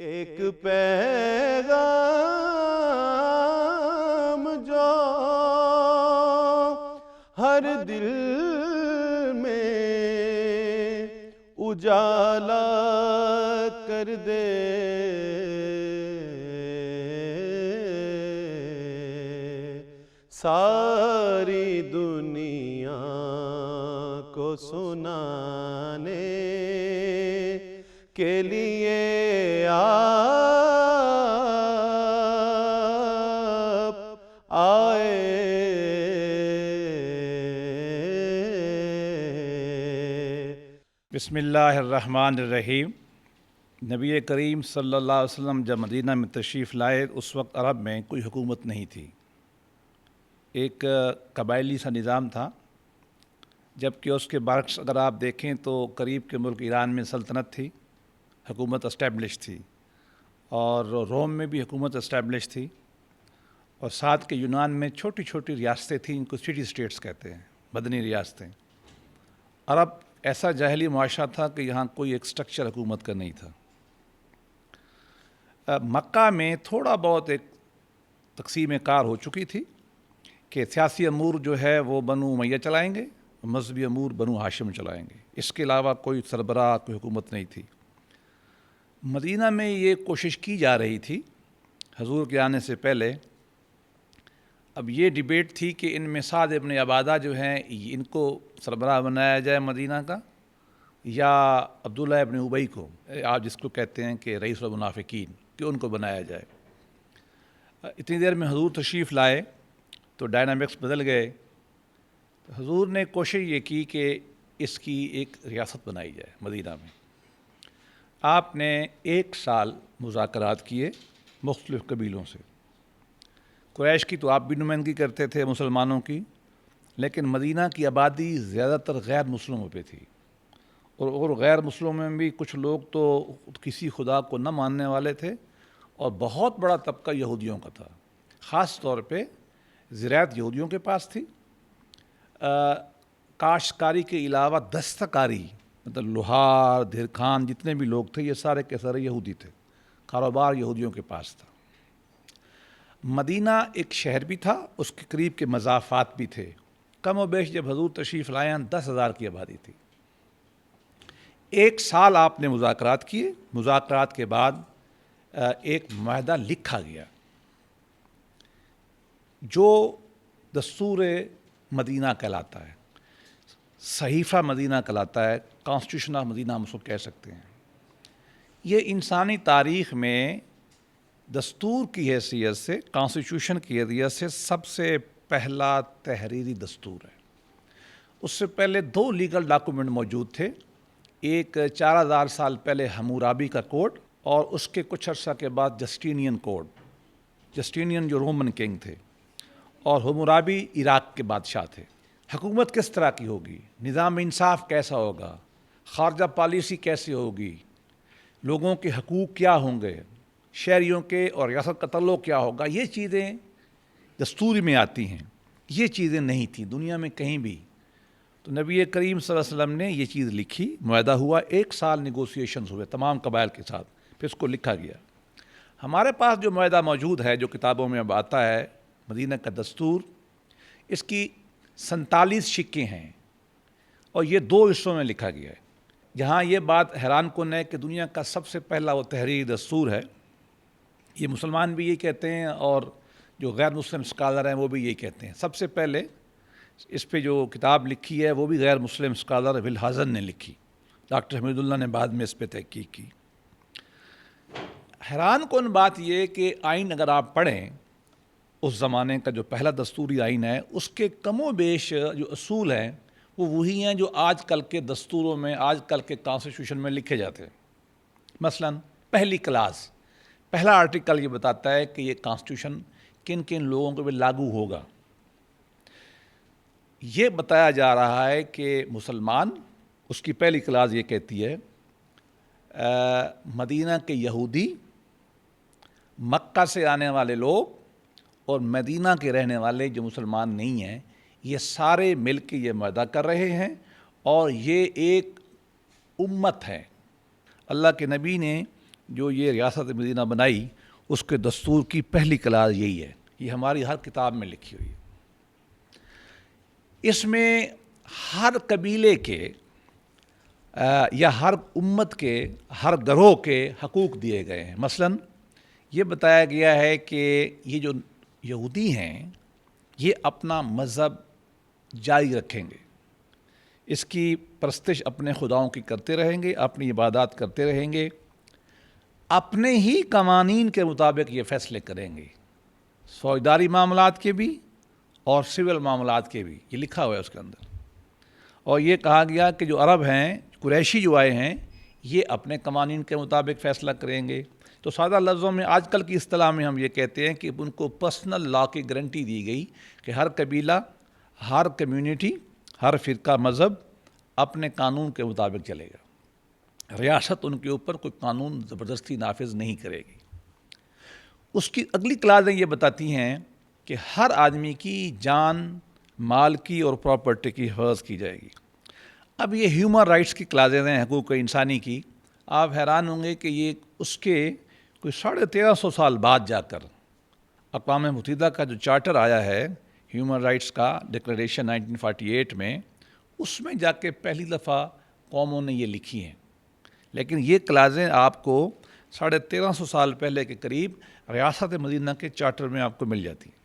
ایک پیغام جو ہر دل میں اجالا کر دے، ساری دنیا کو سنانے کے لیے آپ آئے۔ بسم اللہ الرحمن الرحیم۔ نبی کریم صلی اللہ علیہ وسلم جب مدینہ میں تشریف لائے اس وقت عرب میں کوئی حکومت نہیں تھی، ایک قبائلی سا نظام تھا، جبکہ اس کے برعکس اگر آپ دیکھیں تو قریب کے ملک ایران میں سلطنت تھی، حکومت اسٹیبلش تھی، اور روم میں بھی حکومت اسٹیبلش تھی، اور ساتھ کے یونان میں چھوٹی چھوٹی ریاستیں تھیں، ان کو سٹی اسٹیٹس کہتے ہیں، مدنی ریاستیں۔ عرب ایسا جاہلی معاشرہ تھا کہ یہاں کوئی ایک سٹرکچر حکومت کا نہیں تھا۔ مکہ میں تھوڑا بہت ایک تقسیم کار ہو چکی تھی کہ سیاسی امور جو ہے وہ بنو امیہ چلائیں گے، مذہبی امور بنو ہاشم چلائیں گے، اس کے علاوہ کوئی سربراہ کوئی حکومت نہیں تھی۔ مدینہ میں یہ کوشش کی جا رہی تھی حضور کے آنے سے پہلے۔ اب یہ ڈیبیٹ تھی کہ ان میں سعد ابن عبادہ جو ہیں ان کو سربراہ بنایا جائے مدینہ کا، یا عبداللہ ابن ابی کو، آپ جس کو کہتے ہیں کہ رئیس المنافقین، کہ ان کو بنایا جائے۔ اتنی دیر میں حضور تشریف لائے تو ڈائنامکس بدل گئے۔ حضور نے کوشش یہ کی کہ اس کی ایک ریاست بنائی جائے مدینہ میں۔ آپ نے 1 سال مذاکرات کیے مختلف قبیلوں سے۔ قریش کی تو آپ بھی نمائندگی کرتے تھے، مسلمانوں کی، لیکن مدینہ کی آبادی زیادہ تر غیر مسلموں پہ تھی، اور غیر مسلموں میں بھی کچھ لوگ تو کسی خدا کو نہ ماننے والے تھے، اور بہت بڑا طبقہ یہودیوں کا تھا۔ خاص طور پہ زراعت یہودیوں کے پاس تھی، کاشتکاری کے علاوہ دستکاری، مطلب لوہار، دھرکھان، جتنے بھی لوگ تھے یہ سارے کے سارے یہودی تھے، کاروبار یہودیوں کے پاس تھا۔ مدینہ ایک شہر بھی تھا، اس کے قریب کے مضافات بھی تھے۔ کم و بیش جب حضور تشریف لائے 10,000 کی آبادی تھی۔ 1 سال آپ نے مذاکرات کیے۔ مذاکرات کے بعد ایک معاہدہ لکھا گیا جو دستور مدینہ کہلاتا ہے، صحیفہ مدینہ کہلاتا ہے، کانسٹیٹیوشن آف مدینہ ہم اس کو کہہ سکتے ہیں۔ یہ انسانی تاریخ میں دستور کی حیثیت سے، کانسٹیٹیوشن کی حیثیت سے سب سے پہلا تحریری دستور ہے۔ اس سے پہلے 2 لیگل ڈاکومنٹ موجود تھے، ایک 4000 سال پہلے حمورابی کا کوڈ، اور اس کے کچھ عرصہ کے بعد جسٹینین کوڈ۔ جسٹینین جو رومن کنگ تھے، اور حمورابی عراق کے بادشاہ تھے۔ حکومت کس طرح کی ہوگی، نظام انصاف کیسا ہوگا، خارجہ پالیسی کیسی ہوگی، لوگوں کے حقوق کیا ہوں گے، شہریوں کے اور ریاست کا تعلق کیا ہوگا، یہ چیزیں دستور میں آتی ہیں۔ یہ چیزیں نہیں تھیں دنیا میں کہیں بھی۔ تو نبی کریم صلی اللہ علیہ وسلم نے یہ چیز لکھی، معاہدہ ہوا، 1 سال نیگوسیشنز ہوئے تمام قبائل کے ساتھ، پھر اس کو لکھا گیا۔ ہمارے پاس جو معاہدہ موجود ہے، جو کتابوں میں اب آتا ہے، مدینہ کا دستور، اس کی 47 شقیں ہیں، اور یہ 2 حصوں میں لکھا گیا ہے۔ جہاں یہ بات حیران کن ہے کہ دنیا کا سب سے پہلا وہ تحریری دستور ہے، یہ مسلمان بھی یہی کہتے ہیں، اور جو غیر مسلم اسکالر ہیں وہ بھی یہی کہتے ہیں۔ سب سے پہلے اس پہ جو کتاب لکھی ہے وہ بھی غیر مسلم اسکالر ولہازن نے لکھی، ڈاکٹر حمید اللہ نے بعد میں اس پہ تحقیق کی۔ حیران کن بات یہ کہ آئین اگر آپ پڑھیں، اس زمانے کا جو پہلا دستوری آئین ہے، اس کے کم و بیش جو اصول ہیں وہ وہی ہیں جو آج کل کے دستوروں میں، آج کل کے کانسٹیٹیوشن میں لکھے جاتے ہیں۔ مثلا پہلی کلاس، پہلا آرٹیکل یہ بتاتا ہے کہ یہ کانسٹیٹیوشن کن کن لوگوں کو بھی لاگو ہوگا۔ یہ بتایا جا رہا ہے کہ مسلمان، اس کی پہلی کلاس یہ کہتی ہے مدینہ کے یہودی، مکہ سے آنے والے لوگ، اور مدینہ کے رہنے والے جو مسلمان نہیں ہیں، یہ سارے مل کے یہ معاہدہ کر رہے ہیں، اور یہ ایک امت ہے۔ اللہ کے نبی نے جو یہ ریاست مدینہ بنائی اس کے دستور کی پہلی کلاس یہی ہے. یہ ہماری ہر کتاب میں لکھی ہوئی ہے. اس میں ہر قبیلے کے یا ہر امت کے ہر گروہ کے حقوق دیے گئے ہیں. مثلاً یہ بتایا گیا ہے کہ یہ جو یہودی ہیں یہ اپنا مذہب جاری رکھیں گے, اس کی پرستش اپنے خداؤں کی کرتے رہیں گے, اپنی عبادات کرتے رہیں گے, اپنے ہی قوانین کے مطابق یہ فیصلے کریں گے, فوجداری معاملات کے بھی اور سول معاملات کے بھی. یہ لکھا ہوا ہے اس کے اندر. اور یہ کہا گیا کہ جو عرب ہیں, قریشی جو آئے ہیں, یہ اپنے قوانین کے مطابق فیصلہ کریں گے. تو سادہ لفظوں میں آج کل کی اصطلاح میں ہم یہ کہتے ہیں کہ ان کو پرسنل لا کی گارنٹی دی گئی کہ ہر قبیلہ, ہر کمیونٹی, ہر فرقہ مذہب اپنے قانون کے مطابق چلے گا. ریاست ان کے اوپر کوئی قانون زبردستی نافذ نہیں کرے گی. اس کی اگلی کلازیں یہ بتاتی ہیں کہ ہر آدمی کی جان, مال کی اور پراپرٹی کی حفاظت کی جائے گی. اب یہ ہیومن رائٹس کی کلازیں ہیں, حقوق انسانی کی. آپ حیران ہوں گے کہ یہ اس کے کوئی 1350 سال بعد جا کر اقوام متحدہ کا جو چارٹر آیا ہے ہیومن رائٹس کا, ڈکلریشن 1948 میں, اس میں جا کے پہلی دفعہ قوموں نے یہ لکھی ہیں. لیکن یہ کلازیں آپ کو 1350 سال پہلے کے قریب ریاست مدینہ کے چارٹر میں آپ کو مل جاتی ہیں.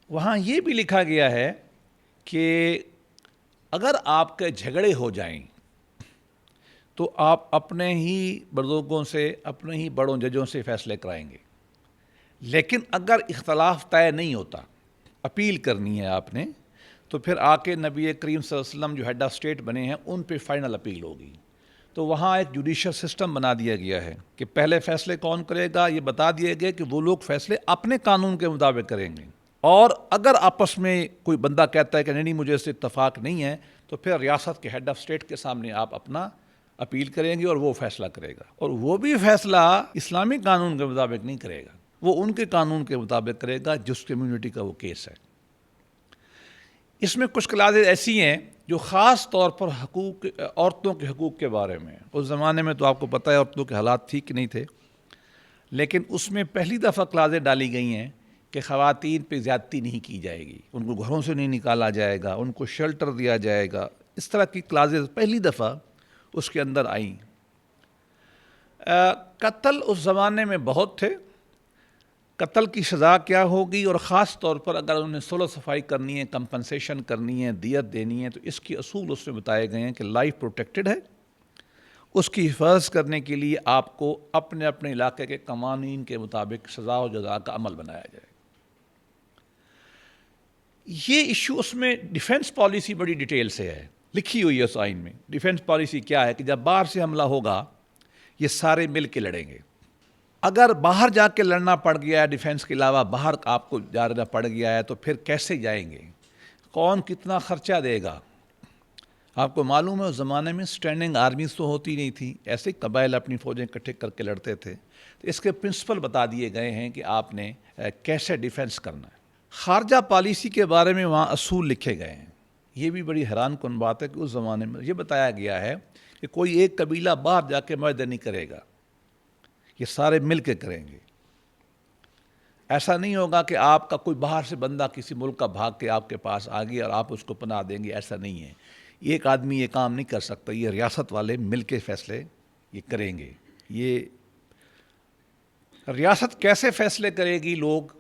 وہاں یہ بھی لکھا گیا ہے کہ اگر آپ کے جھگڑے ہو جائیں تو آپ اپنے ہی بزرگوں سے, اپنے ہی بڑوں ججوں سے فیصلے کرائیں گے. لیکن اگر اختلاف طے نہیں ہوتا, اپیل کرنی ہے آپ نے, تو پھر آ کے نبی کریم صلی اللہ علیہ وسلم جو ہیڈ آف اسٹیٹ بنے ہیں ان پہ فائنل اپیل ہوگی. تو وہاں ایک جوڈیشل سسٹم بنا دیا گیا ہے کہ پہلے فیصلے کون کرے گا, یہ بتا دیا گیا کہ وہ لوگ فیصلے اپنے قانون کے مطابق کریں گے. اور اگر آپس میں کوئی بندہ کہتا ہے کہ نہیں مجھے اس سے اتفاق نہیں ہے, تو پھر ریاست کے ہیڈ آف اسٹیٹ کے سامنے آپ اپنا اپیل کریں گے اور وہ فیصلہ کرے گا. اور وہ بھی فیصلہ اسلامی قانون کے مطابق نہیں کرے گا, وہ ان کے قانون کے مطابق کرے گا جس کمیونٹی کا وہ کیس ہے. اس میں کچھ کلازیں ایسی ہیں جو خاص طور پر حقوق, عورتوں کے حقوق کے بارے میں. اس زمانے میں تو آپ کو پتہ ہے عورتوں کے حالات ٹھیک کہ نہیں تھے, لیکن اس میں پہلی دفعہ کلازیں ڈالی گئی ہیں کہ خواتین پہ زیادتی نہیں کی جائے گی, ان کو گھروں سے نہیں نکالا جائے گا, ان کو شیلٹر دیا جائے گا. اس طرح کی کلازیں پہلی دفعہ اس کے اندر آئیں. قتل اس زمانے میں بہت تھے. قتل کی سزا کیا ہوگی, اور خاص طور پر اگر انہیں صلح صفائی کرنی ہے, کمپنسیشن کرنی ہے, دیت دینی ہے, تو اس کی اصول اس میں بتائے گئے ہیں کہ لائف پروٹیکٹڈ ہے, اس کی حفاظت کرنے کے لیے آپ کو اپنے اپنے علاقے کے قوانین کے مطابق سزا و جزا کا عمل بنایا جائے. یہ ایشو اس میں ڈیفنس پالیسی بڑی ڈیٹیل سے ہے, لکھی ہوئی ہے اس آئین میں. ڈیفنس پالیسی کیا ہے کہ جب باہر سے حملہ ہوگا یہ سارے مل کے لڑیں گے. اگر باہر جا کے لڑنا پڑ گیا ہے, ڈیفنس کے علاوہ باہر آپ کو جانا پڑ گیا ہے, تو پھر کیسے جائیں گے, کون کتنا خرچہ دے گا. آپ کو معلوم ہے اس زمانے میں اسٹینڈنگ آرمیز تو ہوتی نہیں تھی, ایسے قبائل اپنی فوجیں اکٹھے کر کے لڑتے تھے. تو اس کے پرنسپل بتا دیے گئے ہیں کہ آپ نے کیسے ڈیفنس کرنا ہے. خارجہ پالیسی کے بارے میں وہاں اصول لکھے گئے ہیں. یہ بھی بڑی حیران کن بات ہے کہ اس زمانے میں یہ بتایا گیا ہے کہ کوئی ایک قبیلہ باہر جا کے معاہدہ نہیں کرے گا, یہ سارے مل کے کریں گے. ایسا نہیں ہوگا کہ آپ کا کوئی باہر سے بندہ کسی ملک کا بھاگ کے آپ کے پاس آ گیا اور آپ اس کو پناہ دیں گے, ایسا نہیں ہے. ایک آدمی یہ کام نہیں کر سکتا, یہ ریاست والے مل کے فیصلے یہ کریں گے. یہ ریاست کیسے فیصلے کرے گی؟ لوگ,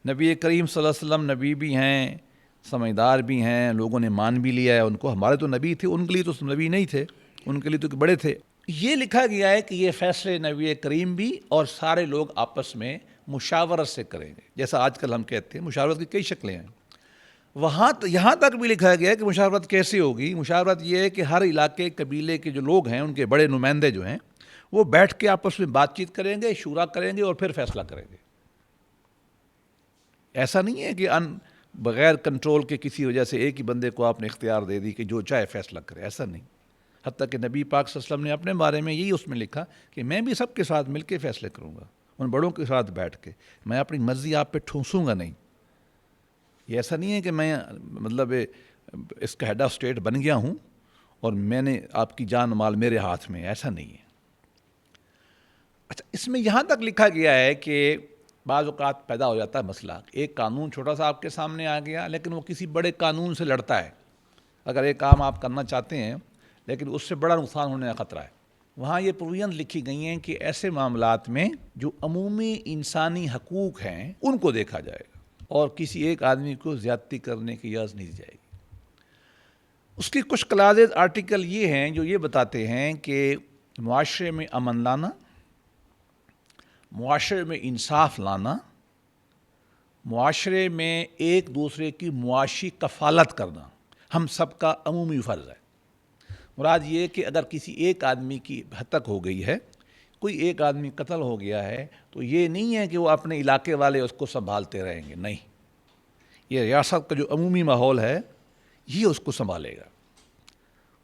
نبی کریم صلی اللہ علیہ وسلم نبی بھی ہیں, سمجھدار بھی ہیں, لوگوں نے مان بھی لیا ہے ان کو. ہمارے تو نبی تھے, ان کے لیے تو نبی نہیں تھے, ان کے لیے تو بڑے تھے. یہ لکھا گیا ہے کہ یہ فیصلے نبی کریم بھی اور سارے لوگ آپس میں مشاورت سے کریں گے. جیسا آج کل ہم کہتے ہیں, مشاورت کی کئی شکلیں ہیں. وہاں یہاں تک بھی لکھا گیا ہے کہ مشاورت کیسے ہوگی. مشاورت یہ ہے کہ ہر علاقے قبیلے کے جو لوگ ہیں, ان کے بڑے نمائندے جو ہیں, وہ بیٹھ کے آپس میں بات چیت کریں گے, شورا کریں گے اور پھر فیصلہ کریں گے. ایسا نہیں ہے کہ بغیر کنٹرول کے کسی وجہ سے ایک ہی بندے کو آپ نے اختیار دے دی کہ جو چاہے فیصلہ کرے, ایسا نہیں. حتیٰ کہ نبی پاک صلی اللہ علیہ وسلم نے اپنے بارے میں یہی اس میں لکھا کہ میں بھی سب کے ساتھ مل کے فیصلے کروں گا, ان بڑوں کے ساتھ بیٹھ کے. میں اپنی مرضی آپ پہ ٹھونسوں گا نہیں. یہ ایسا نہیں ہے کہ میں مطلب اس کا ہیڈ آف اسٹیٹ بن گیا ہوں اور میں نے آپ کی جان مال میرے ہاتھ میں, ایسا نہیں ہے. اس میں یہاں تک لکھا گیا ہے کہ بعض اوقات پیدا ہو جاتا ہے مسئلہ، ایک قانون چھوٹا سا آپ کے سامنے آ گیا لیکن وہ کسی بڑے قانون سے لڑتا ہے، اگر ایک کام آپ کرنا چاہتے ہیں لیکن اس سے بڑا نقصان ہونے کا خطرہ ہے، وہاں یہ پروویژن لکھی گئی ہیں کہ ایسے معاملات میں جو عمومی انسانی حقوق ہیں ان کو دیکھا جائے گا اور کسی ایک آدمی کو زیادتی کرنے کی اجازت نہیں دی جائے گی۔ اس کی کچھ کلازز آرٹیکل یہ ہیں جو یہ بتاتے ہیں کہ معاشرے میں امن لانا، معاشرے میں انصاف لانا، معاشرے میں ایک دوسرے کی معاشی کفالت کرنا ہم سب کا عمومی فرض ہے۔ مراد یہ کہ اگر کسی ایک آدمی کی ہتک ہو گئی ہے، کوئی ایک آدمی قتل ہو گیا ہے، تو یہ نہیں ہے کہ وہ اپنے علاقے والے اس کو سنبھالتے رہیں گے، نہیں، یہ ریاست کا جو عمومی ماحول ہے یہ اس کو سنبھالے گا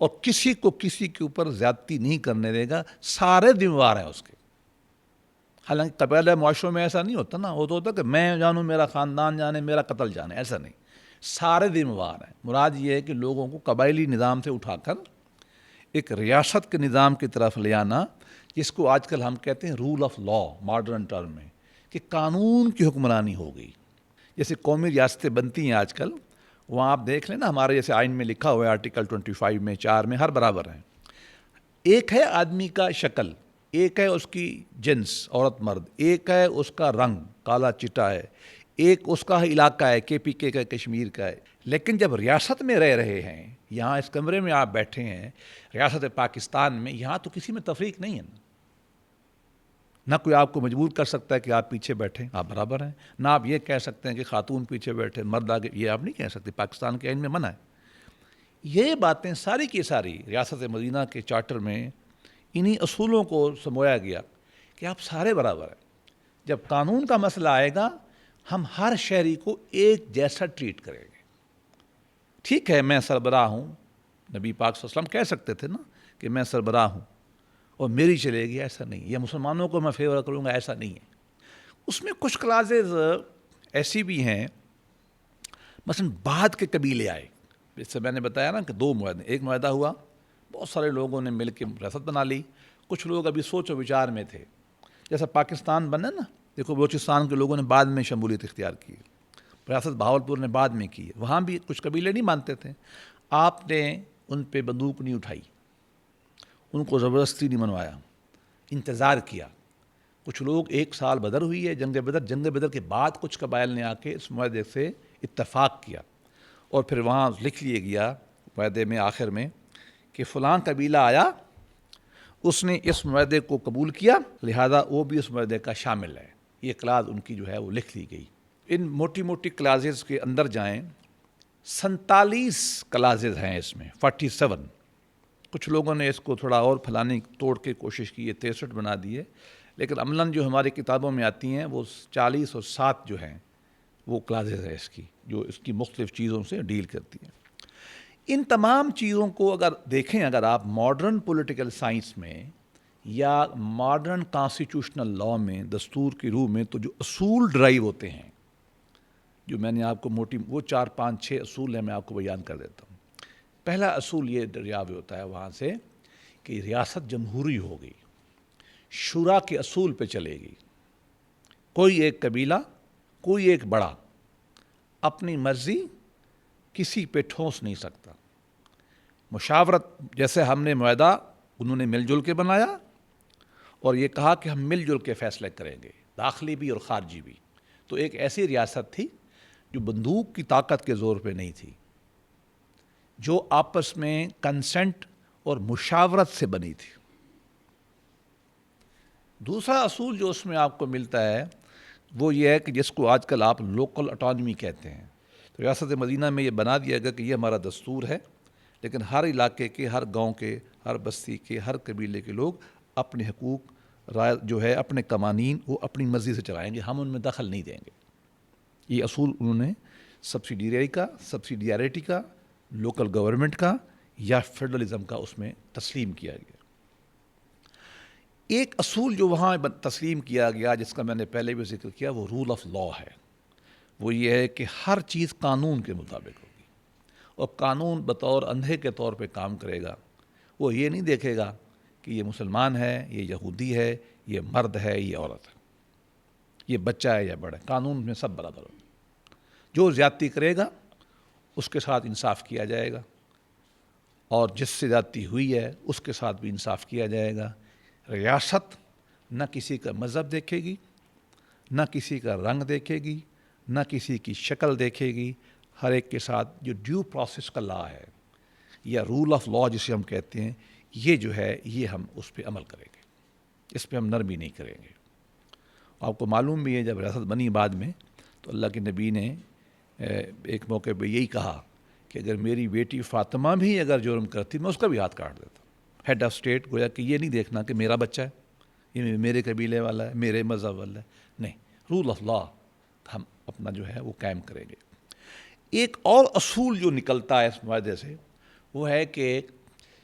اور کسی کو کسی کے اوپر زیادتی نہیں کرنے دے گا، سارے ذمہ دار ہیں اس کے۔ حالانکہ قبائلی معاشروں میں ایسا نہیں ہوتا نا، وہ تو ہوتا کہ میں جانوں میرا خاندان جانے میرا قتل جانے، ایسا نہیں، سارے ذمہ دار ہیں۔ مراد یہ ہے کہ لوگوں کو قبائلی نظام سے اٹھا کر ایک ریاست کے نظام کی طرف لے آنا، جس کو آج کل ہم کہتے ہیں rule of law modern term میں، کہ قانون کی حکمرانی ہو گئی۔ جیسے قومی ریاستیں بنتی ہیں آج کل، وہاں آپ دیکھ لیں نا، ہمارے جیسے آئین میں لکھا ہوا ہے آرٹیکل 25 میں 4 میں ہر برابر ہیں۔ ایک ہے آدمی کا شکل، ایک ہے اس کی جنس عورت مرد، ایک ہے اس کا رنگ کالا چٹا ہے، ایک اس کا علاقہ ہے KPK کا کشمیر کا ہے، لیکن جب ریاست میں رہ رہے ہیں، یہاں اس کمرے میں آپ بیٹھے ہیں ریاست پاکستان میں، یہاں تو کسی میں تفریق نہیں ہے، نہ کوئی آپ کو مجبور کر سکتا ہے کہ آپ پیچھے بیٹھیں، آپ برابر ہیں، نہ آپ یہ کہہ سکتے ہیں کہ خاتون پیچھے بیٹھے مرد آگے، یہ آپ نہیں کہہ سکتے، پاکستان کے آئین میں منع ہے۔ یہ باتیں ساری کی ساری ریاست مدینہ کے چارٹر میں انہی اصولوں کو سمویا گیا کہ آپ سارے برابر ہیں۔ جب قانون کا مسئلہ آئے گا ہم ہر شہری کو ایک جیسا ٹریٹ کریں گے۔ ٹھیک ہے میں سربراہ ہوں، نبی پاک صلی اللہ علیہ وسلم کہہ سکتے تھے نا کہ میں سربراہ ہوں اور میری چلے گی، ایسا نہیں، یا مسلمانوں کو میں فیور کروں گا، ایسا نہیں ہے۔ اس میں کچھ کلازز ایسی بھی ہیں، مثلا بعد کے قبیلے آئے، جس سے میں نے بتایا نا کہ 2 معاہدے، ایک معاہدہ ہوا بہت سارے لوگوں نے مل کے ریاست بنا لی، کچھ لوگ ابھی سوچ و وچار میں تھے، جیسا پاکستان بنا نا، دیکھو بلوچستان کے لوگوں نے بعد میں شمولیت اختیار کی، ریاست بہاولپور نے بعد میں کی، وہاں بھی کچھ قبیلے نہیں مانتے تھے، آپ نے ان پہ بندوق نہیں اٹھائی، ان کو زبردستی نہیں منوایا، انتظار کیا۔ کچھ لوگ 1 سال بدر ہوئی ہے، جنگ بدر کے بعد کچھ قبائل نے آ کے اس معاہدے سے اتفاق کیا اور پھر وہاں لکھ لیے گیا معاہدے میں آخر میں کہ فلاں قبیلہ آیا، اس نے اس معاہدے کو قبول کیا، لہذا وہ بھی اس معاہدے کا شامل ہے۔ یہ کلاز ان کی جو ہے وہ لکھ لی گئی۔ ان موٹی موٹی کلازز کے اندر جائیں، 47 کلازز ہیں اس میں، 47۔ کچھ لوگوں نے اس کو تھوڑا اور پھیلانے توڑ کے کوشش کی، یہ 63 بنا دیے، لیکن عملاً جو ہماری کتابوں میں آتی ہیں وہ 40 اور 7 جو ہیں وہ کلازز ہیں اس کی، جو اس کی مختلف چیزوں سے ڈیل کرتی ہیں۔ ان تمام چیزوں کو اگر دیکھیں، اگر آپ ماڈرن پولیٹیکل سائنس میں یا ماڈرن کانسٹیٹیوشنل لاء میں، دستور کی روح میں، تو جو اصول ڈرائیو ہوتے ہیں، جو میں نے آپ کو وہ 4 5 6 اصول ہیں، میں آپ کو بیان کر دیتا ہوں۔ پہلا اصول یہ دریافت ہوتا ہے وہاں سے کہ ریاست جمہوری ہوگی، شورا کے اصول پہ چلے گی، کوئی ایک قبیلہ، کوئی ایک بڑا اپنی مرضی کسی پہ ٹھونس نہیں سکتا۔ مشاورت، جیسے ہم نے معاہدہ انہوں نے مل جل کے بنایا اور یہ کہا کہ ہم مل جل کے فیصلے کریں گے، داخلی بھی اور خارجی بھی، تو ایک ایسی ریاست تھی جو بندوق کی طاقت کے زور پہ نہیں تھی، جو آپس میں کنسنٹ اور مشاورت سے بنی تھی۔ دوسرا اصول جو اس میں آپ کو ملتا ہے وہ یہ ہے کہ جس کو آج کل آپ لوکل اٹانومی کہتے ہیں، تو ریاست مدینہ میں یہ بنا دیا گیا کہ یہ ہمارا دستور ہے، لیکن ہر علاقے کے، ہر گاؤں کے، ہر بستی کے، ہر قبیلے کے لوگ اپنے حقوق جو ہے، اپنے قوانین وہ اپنی مرضی سے چلائیں گے، ہم ان میں دخل نہیں دیں گے۔ یہ اصول انہوں نے سبسیڈیریٹی کا، لوکل گورنمنٹ کا یا فیڈرلزم کا اس میں تسلیم کیا گیا۔ ایک اصول جو وہاں تسلیم کیا گیا، جس کا میں نے پہلے بھی ذکر کیا، وہ رول آف لاء ہے۔ وہ یہ ہے کہ ہر چیز قانون کے مطابق ہوگی اور قانون بطور اندھے کے طور پہ کام کرے گا۔ وہ یہ نہیں دیکھے گا کہ یہ مسلمان ہے، یہ یہودی ہے، یہ مرد ہے یہ عورت ہے، یہ بچہ ہے یا بڑا ہے، قانون میں سب برابر ہو. جو زیادتی کرے گا اس کے ساتھ انصاف کیا جائے گا، اور جس سے زیادتی ہوئی ہے اس کے ساتھ بھی انصاف کیا جائے گا. ریاست نہ کسی کا مذہب دیکھے گی، نہ کسی کا رنگ دیکھے گی، نہ کسی کی شکل دیکھے گی. ہر ایک کے ساتھ جو ڈیو پروسیس کا لا ہے یا رول آف لا جسے ہم کہتے ہیں، یہ جو ہے یہ ہم اس پہ عمل کریں گے، اس پہ ہم نرمی نہیں کریں گے. آپ کو معلوم بھی ہے جب ریاست بنی بعد میں تو اللہ کے نبی نے ایک موقع پہ یہی کہا کہ اگر میری بیٹی فاطمہ بھی اگر جرم کرتی میں اس کا بھی ہاتھ کاٹ دیتا. ہیڈ آف اسٹیٹ گویا کہ یہ نہیں دیکھنا کہ میرا بچہ ہے، یہ میرے قبیلے والا ہے، میرے مذہب والا ہے، نہیں، رول آف لا ہم اپنا جو ہے وہ قائم کریں گے. ایک اور اصول جو نکلتا ہے اس معاہدے سے وہ ہے کہ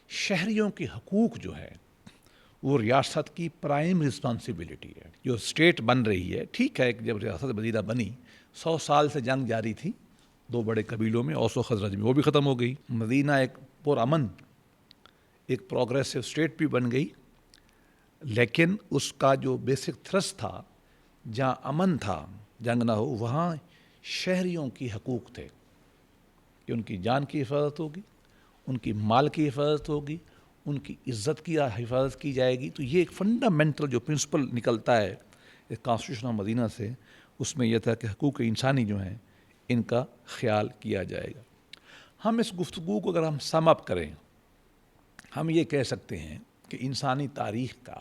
شہریوں کے حقوق جو ہے وہ ریاست کی پرائم رسپانسبلٹی ہے. جو اسٹیٹ بن رہی ہے، ٹھیک ہے کہ جب ریاست مدینہ بنی 100 سال سے جنگ جاری تھی دو بڑے قبیلوں میں، اوس و خزرج میں، وہ بھی ختم ہو گئی. مدینہ ایک پرامن ایک پروگریسو اسٹیٹ بھی بن گئی، لیکن اس کا جو بیسک تھرس تھا، جہاں امن تھا، جنگ نہ ہو، وہاں شہریوں کی حقوق تھے کہ ان کی جان کی حفاظت ہوگی، ان کی مال کی حفاظت ہوگی، ان کی عزت کی حفاظت کی جائے گی. تو یہ ایک فنڈامنٹل جو پرنسپل نکلتا ہے اس کانسٹیٹیوشن آف مدینہ سے، اس میں یہ تھا کہ حقوق انسانی جو ہیں ان کا خیال کیا جائے گا. ہم اس گفتگو کو اگر ہم سم اپ کریں، ہم یہ کہہ سکتے ہیں کہ انسانی تاریخ کا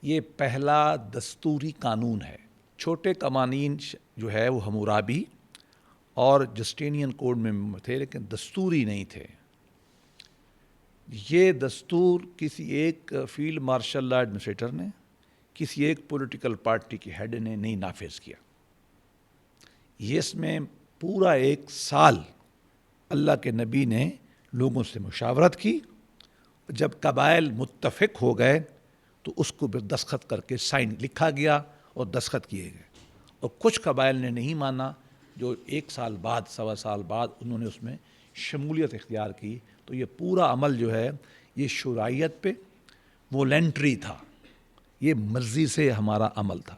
یہ پہلا دستوری قانون ہے. چھوٹے قوانین جو ہے وہ حمورابی اور جسٹینین کوڈ میں تھے، لیکن دستوری نہیں تھے. یہ دستور کسی ایک فیلڈ مارشل لا ایڈمنسٹریٹر نے، کسی ایک پولیٹیکل پارٹی کے ہیڈ نے نہیں نافذ کیا. یہ اس میں پورا 1 سال اللہ کے نبی نے لوگوں سے مشاورت کی. جب قبائل متفق ہو گئے تو اس کو پھر دستخط کر کے سائن لکھا گیا اور دستخط کیے گئے. اور کچھ قبائل نے نہیں مانا، جو 1 سال بعد، 1.25 سال بعد انہوں نے اس میں شمولیت اختیار کی. تو یہ پورا عمل جو ہے یہ شرعیت پہ وولنٹری تھا، یہ مرضی سے ہمارا عمل تھا.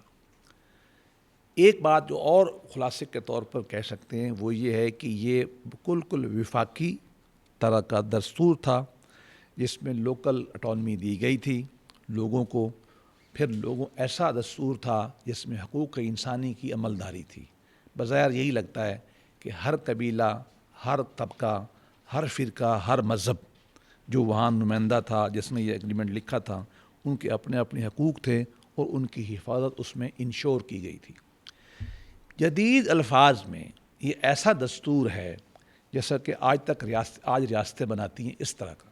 ایک بات جو اور خلاصے کے طور پر کہہ سکتے ہیں وہ یہ ہے کہ یہ بالکل وفاقی طرح کا دستور تھا، جس میں لوکل اٹانومی دی گئی تھی لوگوں کو. پھر ایسا دستور تھا جس میں حقوق انسانی کی عملداری تھی. بظاہر یہی لگتا ہے کہ ہر قبیلہ، ہر طبقہ، ہر فرقہ، ہر مذہب جو وہاں نمائندہ تھا جس نے یہ ایگریمنٹ لکھا تھا، ان کے اپنے اپنے حقوق تھے اور ان کی حفاظت اس میں انشور کی گئی تھی. جدید الفاظ میں یہ ایسا دستور ہے جیسا کہ آج ریاستیں بناتی ہیں اس طرح کا،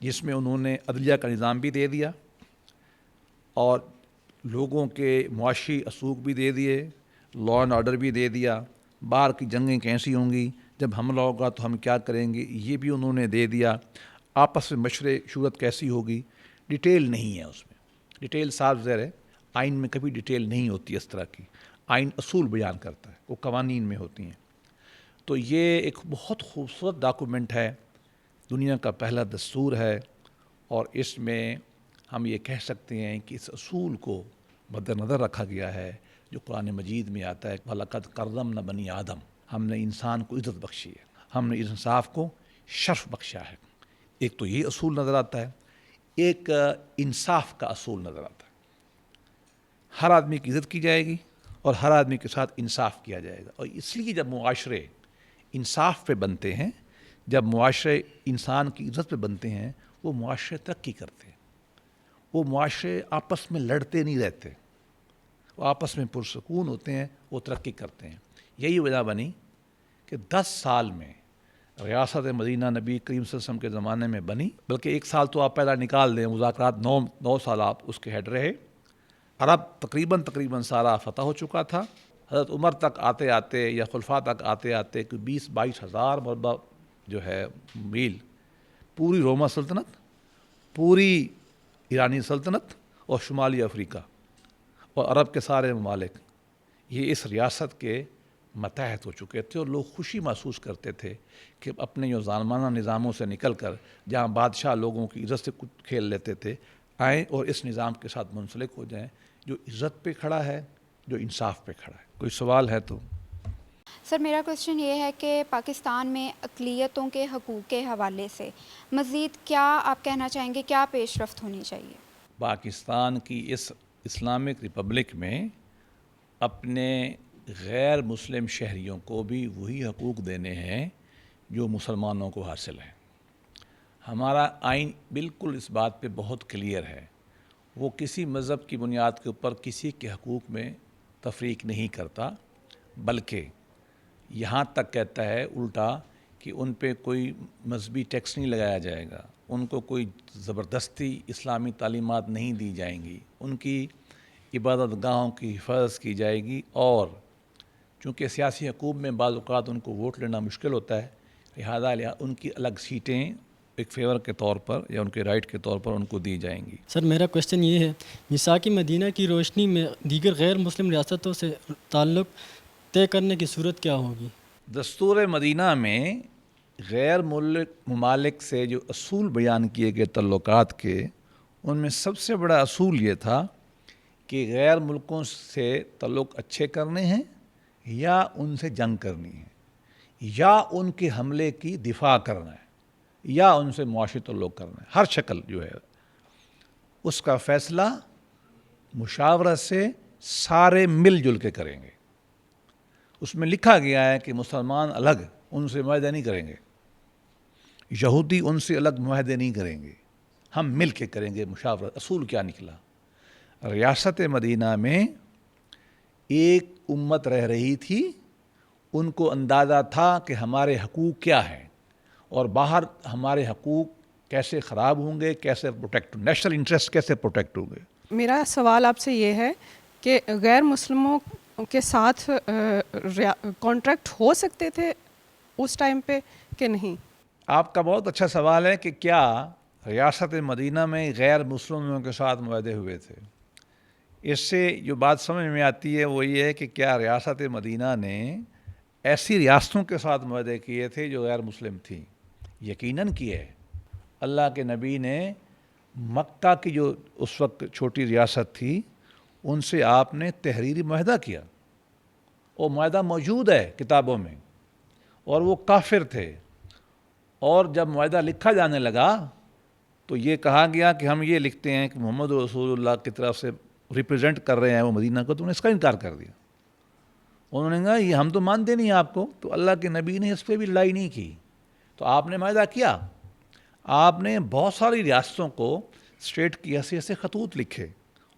جس میں انہوں نے عدلیہ کا نظام بھی دے دیا اور لوگوں کے معاشی اصول بھی دے دیے، لا اینڈ آرڈر بھی دے دیا. باہر کی جنگیں کیسی ہوں گی، جب حملہ ہوگا تو ہم کیا کریں گے، یہ بھی انہوں نے دے دیا. آپس میں مشورے صورت کیسی ہوگی، ڈیٹیل نہیں ہے اس میں. ڈیٹیل صاف ظاہر ہے، آئین میں کبھی ڈیٹیل نہیں ہوتی اس طرح کی. آئین اصول بیان کرتا ہے، وہ قوانین میں ہوتی ہیں. تو یہ ایک بہت خوبصورت ڈاکومنٹ ہے، دنیا کا پہلا دستور ہے، اور اس میں ہم یہ کہہ سکتے ہیں کہ اس اصول کو مد نظر رکھا گیا ہے جو قرآن مجید میں آتا ہے، وَلَقَدْ كَرَّمْنَا بَنِي آدم. ہم نے انسان کو عزت بخشی ہے، ہم نے انصاف کو شرف بخشا ہے. ایک تو یہ اصول نظر آتا ہے، ایک انصاف کا اصول نظر آتا ہے. ہر آدمی کی عزت کی جائے گی اور ہر آدمی کے ساتھ انصاف کیا جائے گا. اور اس لیے جب معاشرے انصاف پہ بنتے ہیں، جب معاشرے انسان کی عزت پہ بنتے ہیں، وہ معاشرے ترقی کرتے ہیں. وہ معاشرے آپس میں لڑتے نہیں رہتے، وہ آپس میں پرسکون ہوتے ہیں، وہ ترقی کرتے ہیں. یہی وجہ بنی کہ 10 سال میں ریاست مدینہ نبی کریم صلی اللہ علیہ وسلم کے زمانے میں بنی. بلکہ 1 سال تو آپ پہلا نکال دیں، مذاکرات 9 سال آپ اس کے ہیڈ رہے. عرب تقریباً سارا فتح ہو چکا تھا. حضرت عمر تک آتے آتے یا خلفاء تک آتے آتے 20-22 ہزار مربع جو ہے میل پوری روما سلطنت، پوری ایرانی سلطنت اور شمالی افریقہ اور عرب کے سارے ممالک یہ اس ریاست کے متحد ہو چکے تھے. اور لوگ خوشی محسوس کرتے تھے کہ اپنے جو ظالمانہ نظاموں سے نکل کر، جہاں بادشاہ لوگوں کی عزت سے کچھ کھیل لیتے تھے، آئیں اور اس نظام کے ساتھ منسلک ہو جائیں جو عزت پہ کھڑا ہے، جو انصاف پہ کھڑا ہے۔ کوئی سوال ہے تو؟ سر میرا کوشچن یہ ہے کہ پاکستان میں اقلیتوں کے حقوق کے حوالے سے مزید کیا آپ کہنا چاہیں گے، کیا پیش رفت ہونی چاہیے؟ پاکستان کی اس اسلامک ریپبلک میں اپنے غیر مسلم شہریوں کو بھی وہی حقوق دینے ہیں جو مسلمانوں کو حاصل ہیں۔ ہمارا آئین بالکل اس بات پہ بہت کلیئر ہے، وہ کسی مذہب کی بنیاد کے اوپر کسی کے حقوق میں تفریق نہیں کرتا، بلکہ یہاں تک کہتا ہے الٹا کہ ان پہ کوئی مذہبی ٹیکس نہیں لگایا جائے گا، ان کو کوئی زبردستی اسلامی تعلیمات نہیں دی جائیں گی، ان کی عبادت گاہوں کی حفاظت کی جائے گی، اور چونکہ سیاسی حقوق میں بعض اوقات ان کو ووٹ لینا مشکل ہوتا ہے، لہذا ان کی الگ سیٹیں ایک فیور کے طور پر یا ان کے رائٹ کے طور پر ان کو دی جائیں گی۔ سر میرا کوشچن یہ ہے، میثاق مدینہ کی روشنی میں دیگر غیر مسلم ریاستوں سے تعلق طے کرنے کی صورت کیا ہوگی؟ دستور مدینہ میں غیر ممالک سے جو اصول بیان کیے گئے تعلقات کے، ان میں سب سے بڑا اصول یہ تھا کہ غیر ملکوں سے تعلق اچھے کرنے ہیں یا ان سے جنگ کرنی ہے، یا ان کے حملے کی دفاع کرنا ہے، یا ان سے معاشی تعلق کرنا ہے۔ ہر شکل جو ہے اس کا فیصلہ مشاورت سے سارے مل جل کے کریں گے۔ اس میں لکھا گیا ہے کہ مسلمان الگ ان سے معاہدے نہیں کریں گے، یہودی ان سے الگ معاہدے نہیں کریں گے، ہم مل کے کریں گے مشاورت۔ اصول کیا نکلا؟ ریاست مدینہ میں ایک امت رہ رہی تھی، ان کو اندازہ تھا کہ ہمارے حقوق کیا ہیں اور باہر ہمارے حقوق کیسے خراب ہوں گے، کیسے پروٹیکٹ، نیشنل انٹرسٹ کیسے پروٹیکٹ ہوں گے۔ میرا سوال آپ سے یہ ہے کہ غیر مسلموں کے ساتھ کانٹریکٹ ہو سکتے تھے اس ٹائم پہ کہ نہیں؟ آپ کا بہت اچھا سوال ہے کہ کیا ریاست مدینہ میں غیر مسلموں کے ساتھ معاہدے ہوئے تھے۔ اس سے جو بات سمجھ میں آتی ہے وہ یہ ہے کہ کیا ریاست مدینہ نے ایسی ریاستوں کے ساتھ معاہدے کیے تھے جو غیر مسلم تھیں؟ یقیناً کیے۔ اللہ کے نبی نے مکہ کی جو اس وقت چھوٹی ریاست تھی ان سے آپ نے تحریری معاہدہ کیا، وہ معاہدہ موجود ہے کتابوں میں، اور وہ کافر تھے، اور جب معاہدہ لکھا جانے لگا تو یہ کہا گیا کہ ہم یہ لکھتے ہیں کہ محمد رسول اللہ کی طرف سے ریپرزینٹ کر رہے ہیں وہ مدینہ کو، تو انہوں نے اس کا انکار کر دیا۔ انہوں نے کہا یہ ہم تو مانتے نہیں آپ کو، تو اللہ کے نبی نے اس پہ بھی لڑائی نہیں کی۔ تو آپ نے معاہدہ کیا، آپ نے بہت ساری ریاستوں کو اسٹیٹ کی حیثیت سے خطوط لکھے،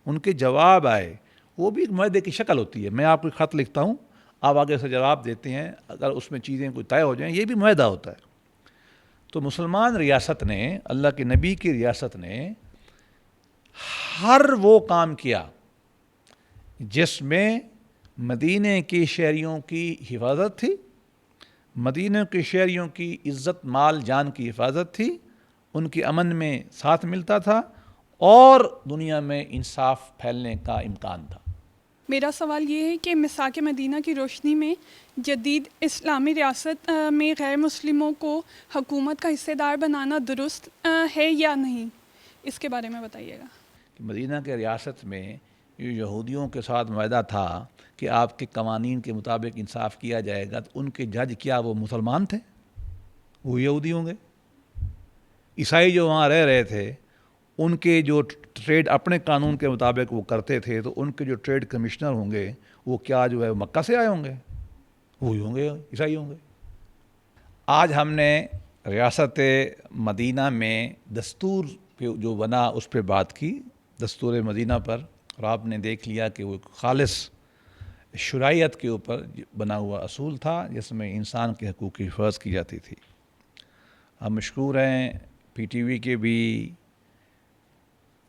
ان کے جواب آئے، وہ بھی ایک معاہدے کی شکل ہوتی ہے۔ میں آپ کو خط لکھتا ہوں، آپ آگے سے جواب دیتے ہیں، اگر اس میں چیزیں کوئی طے ہو جائیں، یہ بھی معاہدہ ہوتا ہے۔ تو مسلمان ریاست نے، اللہ کے نبی کی ریاست نے ہر وہ کام کیا جس میں مدینہ کے شہریوں کی حفاظت تھی، مدینہ کے شہریوں کی عزت مال جان کی حفاظت تھی، ان کے امن میں ساتھ ملتا تھا، اور دنیا میں انصاف پھیلنے کا امکان تھا۔ میرا سوال یہ ہے کہ میثاق مدینہ کی روشنی میں جدید اسلامی ریاست میں غیر مسلموں کو حکومت کا حصہ دار بنانا درست ہے یا نہیں، اس کے بارے میں بتائیے گا۔ مدینہ کے ریاست میں جو یہودیوں کے ساتھ معاہدہ تھا کہ آپ کے قوانین کے مطابق انصاف کیا جائے گا، تو ان کے جج کیا وہ مسلمان تھے؟ وہ یہودی ہوں گے؟ عیسائی جو وہاں رہ رہے تھے ان کے جو ٹریڈ اپنے قانون کے مطابق وہ کرتے تھے، تو ان کے جو ٹریڈ کمشنر ہوں گے وہ کیا جو ہے مکہ سے آئے ہوں گے؟ وہی ہوں گے، عیسائی ہوں گے۔ آج ہم نے ریاست مدینہ میں دستور پہ جو بنا اس پہ بات کی، دستور مدینہ پر، اور آپ نے دیکھ لیا کہ وہ خالص شرعیت کے اوپر بنا ہوا اصول تھا جس میں انسان کے حقوق کی حفاظت کی جاتی تھی۔ ہم مشکور ہیں پی ٹی وی کے بھی،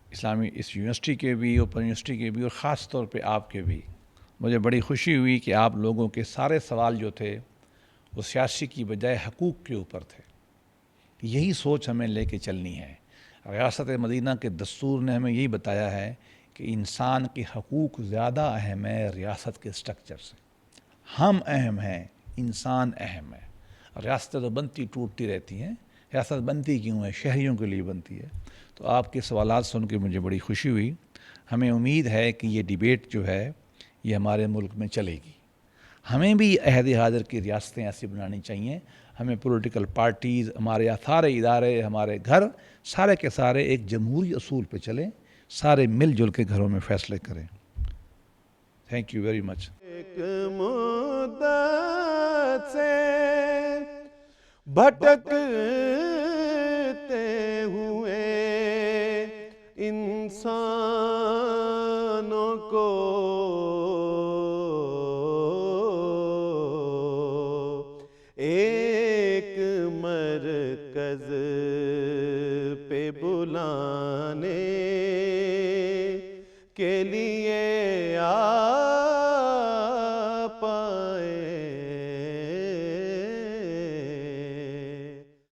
اسلامی اس یونیورسٹی کے بھی، اوپن یونیورسٹی کے بھی، اور خاص طور پہ آپ کے بھی۔ مجھے بڑی خوشی ہوئی کہ آپ لوگوں کے سارے سوال جو تھے وہ سیاسی کی بجائے حقوق کے اوپر تھے۔ یہی سوچ ہمیں لے کے چلنی ہے۔ ریاست مدینہ کے دستور نے ہمیں یہی بتایا ہے کہ انسان کے حقوق زیادہ اہم ہے ریاست کے سٹرکچر سے۔ ہم اہم ہیں، انسان اہم ہے۔ ریاستیں تو بنتی ٹوٹتی رہتی ہیں، ریاست بنتی کیوں ہے؟ شہریوں کے لیے بنتی ہے۔ تو آپ کے سوالات سن کے مجھے بڑی خوشی ہوئی. ہمیں امید ہے کہ یہ ڈیبیٹ جو ہے یہ ہمارے ملک میں چلے گی. ہمیں بھی عہد حاضر کی ریاستیں ایسی بنانی چاہیے. ہمیں پولیٹیکل پارٹیز، ہمارے سارے ادارے، ہمارے گھر سارے کے سارے ایک جمہوری اصول پہ چلیں، سارے مل جل کے گھروں میں فیصلے کریں. Thank you very much. ایک مدت سے بھٹکتے ہوئے انسانوں کو ایک مرکز پہ بلانے کے لیے